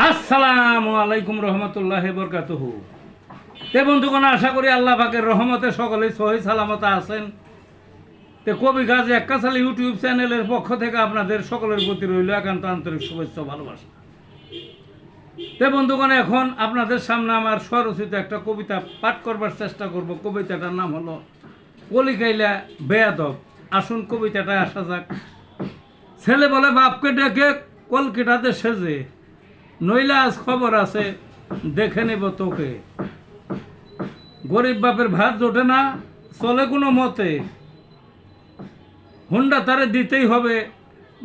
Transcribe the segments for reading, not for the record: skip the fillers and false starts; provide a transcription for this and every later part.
আসসালামু আলাইকুম রহমতুল্লাহি বরকাতুহু। তে বন্ধুগণ, আশা করি আল্লাহ পাকের রহমতে সকলেই সহি সালামত আছেন। তে কবি গাজী এক্কাশাল ইউটিউব চ্যানেলের পক্ষ থেকে আপনাদের সকলের প্রতি রইল একান্ত আন্তরিক শুভেচ্ছা ভালোবাসা। তে বন্ধুগণ, এখন আপনাদের সামনে আমার স্বরচিত একটা কবিতা পাঠ করবার চেষ্টা করব। কবিতাটার নাম হলো কলিকাইলা বেয়াদব। আসুন কবিতাটায় আসা যাক। ছেলে বলে বাপকে ডেকে কলকাতাতে সেজে, নইলে আজ খবর আছে দেখে নেব তোকে। গরিব বাপের ভাত জোটে না, চলে কোনো মতে, হুন্ডা তারে দিতেই হবে,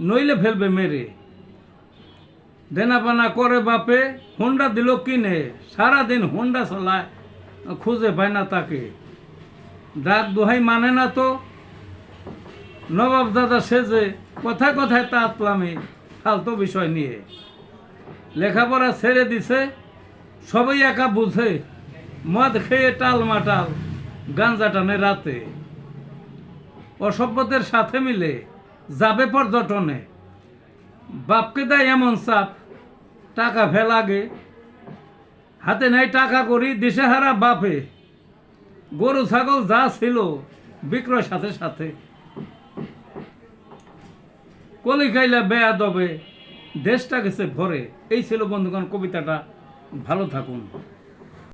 নইলে ফেলবে মেরে। দেনাপানা করে বাপে, হুন্ডা দিল কিনে, সারাদিন হুন্ডা চালায়, খুঁজে পায় না তাকে। ডাক দোহাই মানে না তো, নবাব দাদা সেজে কথায় কথায় তাতলামি ফালতু বিষয় নিয়ে। লেখাপড়া ছেড়ে দিছে, সবাই একা বুঝে, মদ খেয়ে টাল মাটাল, গাঞ্জা টানে রাতে। অসভ্যদের সাথে মিলে যাবে পর্যটনে, বাপকে দেয় এমন চাপ, টাকা ফেলাগে। হাতে নাই টাকা করি দিশেহারা বাপে, গরু ছাগল যা ছিল বিক্রয় সাথে সাথে। কলিকাইলা বেয়াদবে, দেশটা গেছে ভরে। এই ছিল বন্ধুগণ কবিতাটা। ভালো থাকুন।